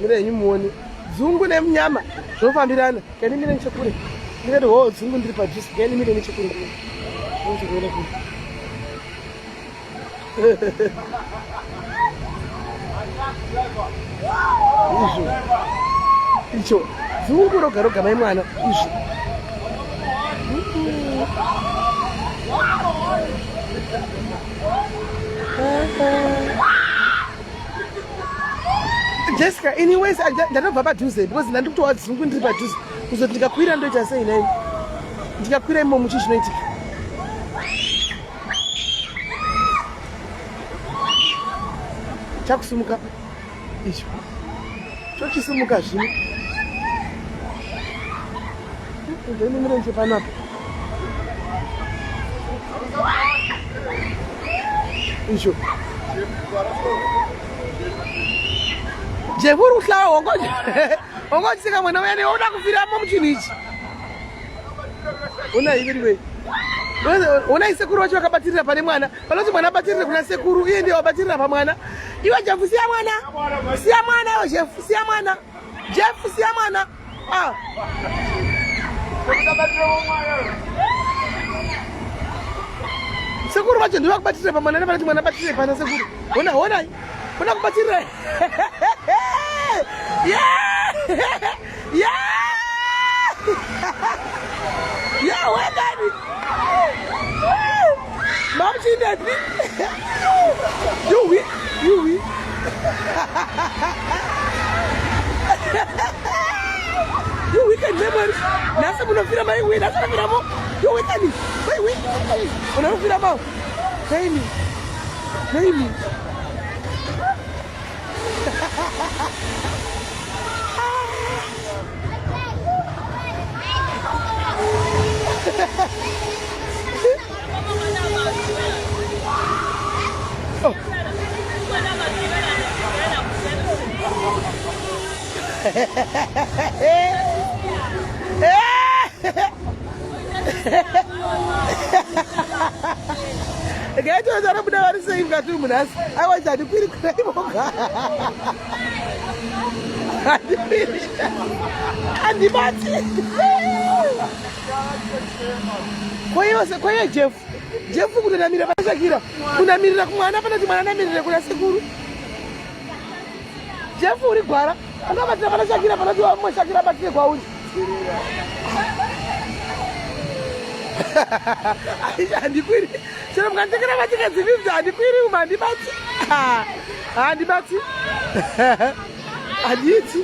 Murenyu muone. Dzungu nemnyama zvofambirana. Kani mine nechekure. Ndikati ho dzungu ndiri padhuze. Kani mine nechekure. Ndikuona kuti. Icho. Dzungu rogaroga mai mwana. Izvi. Jessica, anyways, ndanobva padhuze because ndandikutowa dzungu ndiri padhuze. Kuzoti ndikakwira ndoita sei nai? Ndikakwira imo muchi zvinoitika. Chakusumuka. Icho. Chochisumuka zvino. Ndeni murenje panapa. Icho. Jevuru hlawa wongoje. Wongoje sika mwana wene unoda kufira mo mchinichi. Una ibiri we. Una isekuru wacho akabatirira pane mwana. Paloti mwana abatirira kuna sekuru iye ndiye wabatirira pa mwana. Iwe Jeff siya mwana. Siya mwana iwe Jeff siya mwana. Jeff siya mwana. Sekuru wacho ndiye wakubatirira pa mwana nepaloti mwana abatirira pana sekuru. Ona kubatirira. Yeah! Where daddy? Mom, she dead. You weak. You weekend memory. Nasa muna fira mai we. Nasa na fira mo. You weekend. Wait. Muna fira mo. Hey me. Gaito zara buda wari sai ga tu munas. Ai wai jadi kuri kuri boga. Andi bati. Koyo Jeff. Jeff kuna namira Shakira. Kuna mirira kumwana pana timana namirira kuna Sekuru. Jeff uri gwara. Anga batira pana Shakira pana tiwa mwe Shakira batire kwa uri. Andi kwiri. Chero mkantekera batika zivivza andi kwiri umandi bati. Andi bati. Aditi.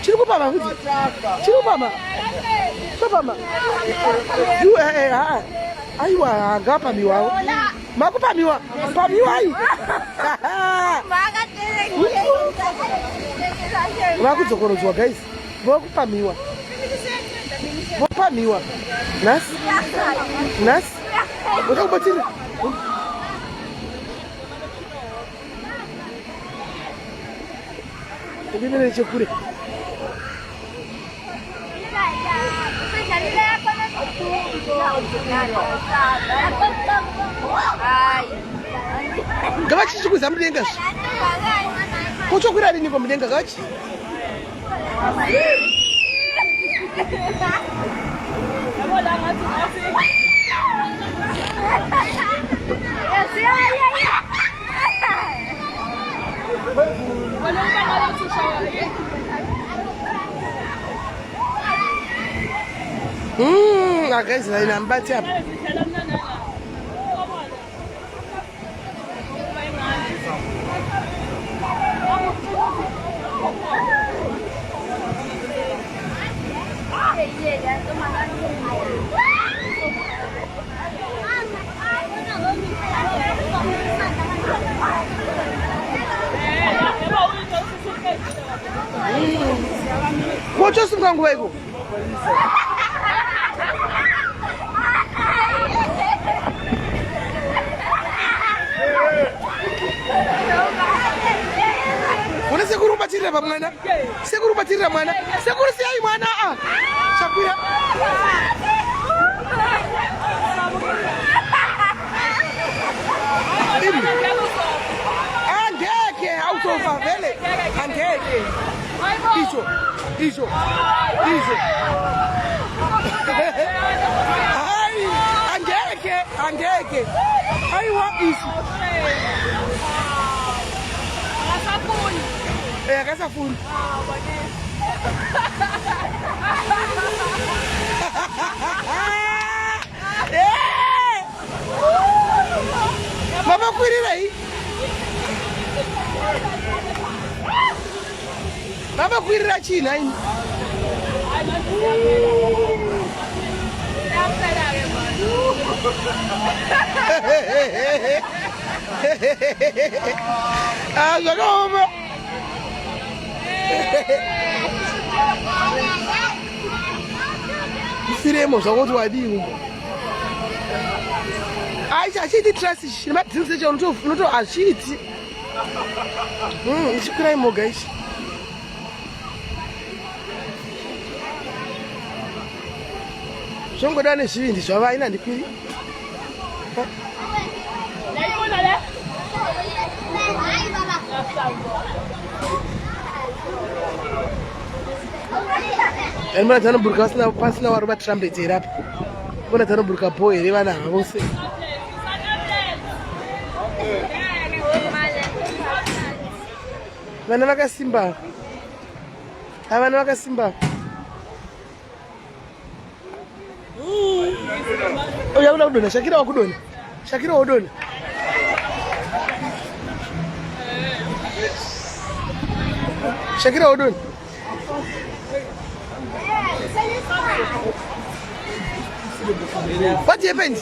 Chirikupama kuti. Chirikupama. Chopama. You aiwa ngapamiwa. Makupamiwa. Pamiwa ai. Vakudzokorodzwa guys. Vokupamiwa. Vopamiwa. Nasi. Nasi. Vakakubatira. Ndimene chekure. Gavachi chikuza mudenga. Kuchokwira rini kwa mudenga gachi? Guys, I'm back up. What just going to go? Kuna Sekuru batira ba mwana? Sekuru batira mwana? Sekuru si ai mwana a. Chakuya. Angeke auto favele. Angeke. Iso. Ai, angeke. Ai wa iso. Kasa fundi. Mama kwirira hii. Mama kwirira china hii. Zagoma. Firemos a outro adinho. Ai, já achei de trás, mas não sei se eu não tô agite. Isso que é imo, guys. Songo dane shindi, só vai na dikiri. Elmana tano burka sna pasna warba trumpet rap. Bona tano burka boy re bana bose. Bana vakasimba. Avana vakasimba. Oya una kudona, Shakira wakudona. Shakira wakudona. Shakira wakudona. What happened?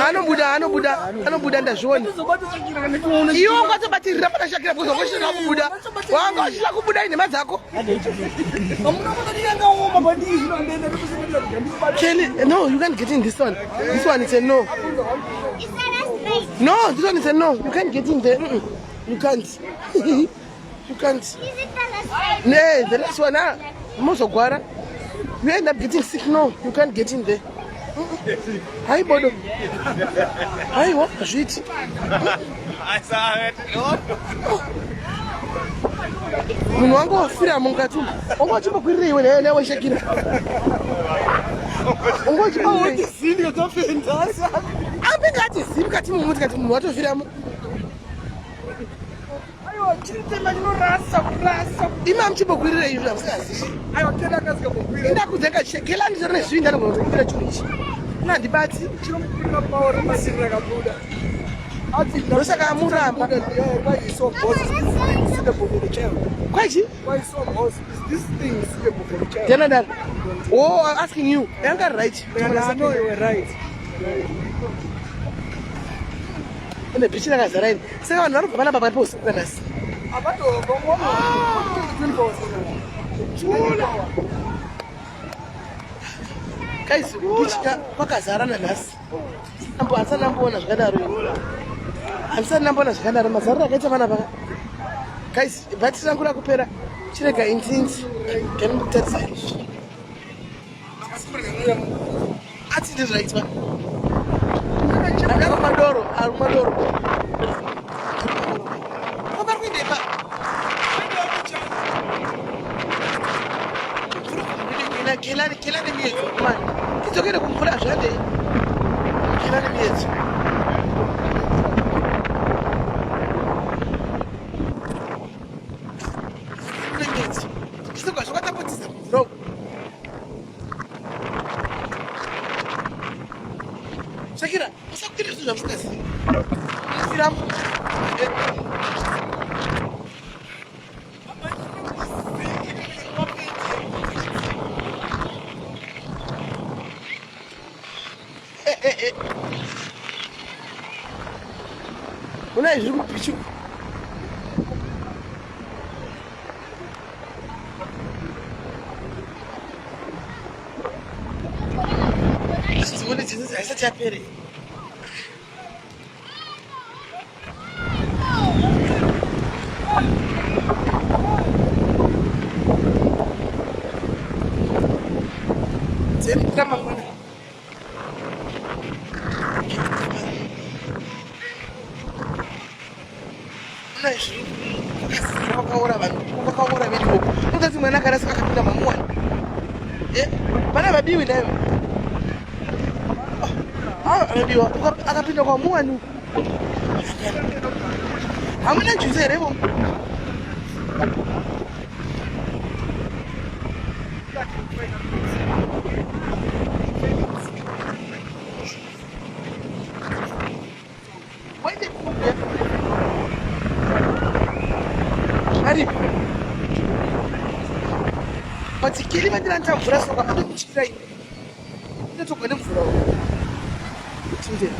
anobuda ndazviona iwo ungatobatirira pana Shakira because wangosvika kubuda wanga uchida kubuda inhema dzako no you can't get in this one is a no this one is a no you can't get in there you can't you can't the last one mozogwara you end up getting sick no you can't get in there Hi bodo hi what zviti munhu wangu wafira mukati wangu wachimbokwirirei iwe newe Shakira wangu wachimbokwirirei apinga atizivi mukati mumuti kati munhu watofiramo ima muchimbokwirirei izvo amusingazivi ndakudzenga Shakira ndizvo nezvii ndanogona chinhu ichi nandibati ndosaka amuramba kwachi Jonathan I'm asking you yanga right No, you were right. ine bichi rakazara ini saka vanhu vanobva vanapa pariposi kanasi kaisi bichi kwakazara nanhasi handisati ndamboona zvakadaro handisati ndamboona zvakadaro mazariro akaita vana paka kaisi bhatiri rangu rakupera chirega intinzi ganimbokutarisa izvi ati ndizvaitwa andako madoro ari madoro apari kuendepa kelane miedzo mani kidzokere kumvura zvadei kelane miedzo miedzo zvisogwa zvakatapotisa mvura Shakira usakuita zvinhu zvamusingazivi firamo una zviri kubichu zvione dzese haisati yapere dzeniramangwana una zviri vakaora vanhu vakaora vedivoko unotati mwana akarasika akapinda mamuwani vana vabiwi nayo anodiwa akapinda kwamuwani hamuna njuzi here vo ari patikili vandiranta mvura soka anokuchikira ine ndetogwa nemvura tinde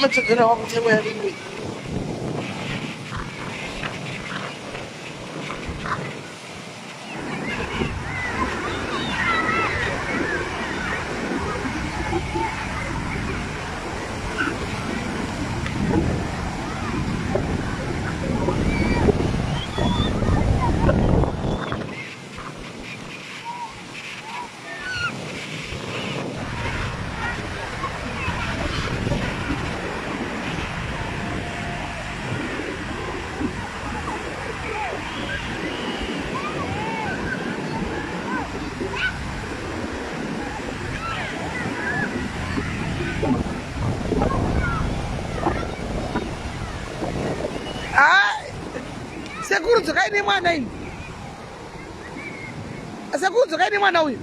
matogera wakutemwa yaringwe sekuru dzokai nemwana ini sekuru dzokai nemwana uyu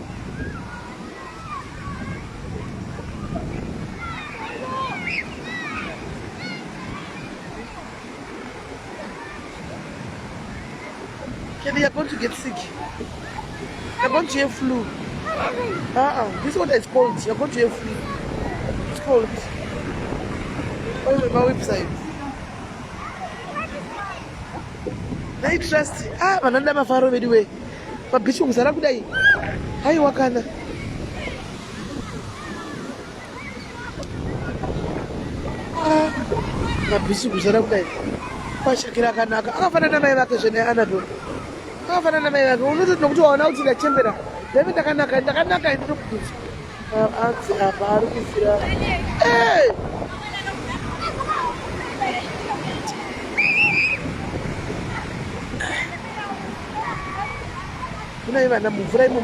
They are going to get sick. They're going to have flu. This is what it's called. You're going to have flu. It's called. On my website. They trust. Mananda mafaro anyway. But bitch, you are good. How you wakana? Bitch, you are good. Shakira kanaka. Akafanana na vacation anado. Akafanana na yako. Unutu tunakutoa uti la chembera. Demi takanaka ndio kutusi. Anzi hapa arukisira. Eh! Kuna yeye na mvura imo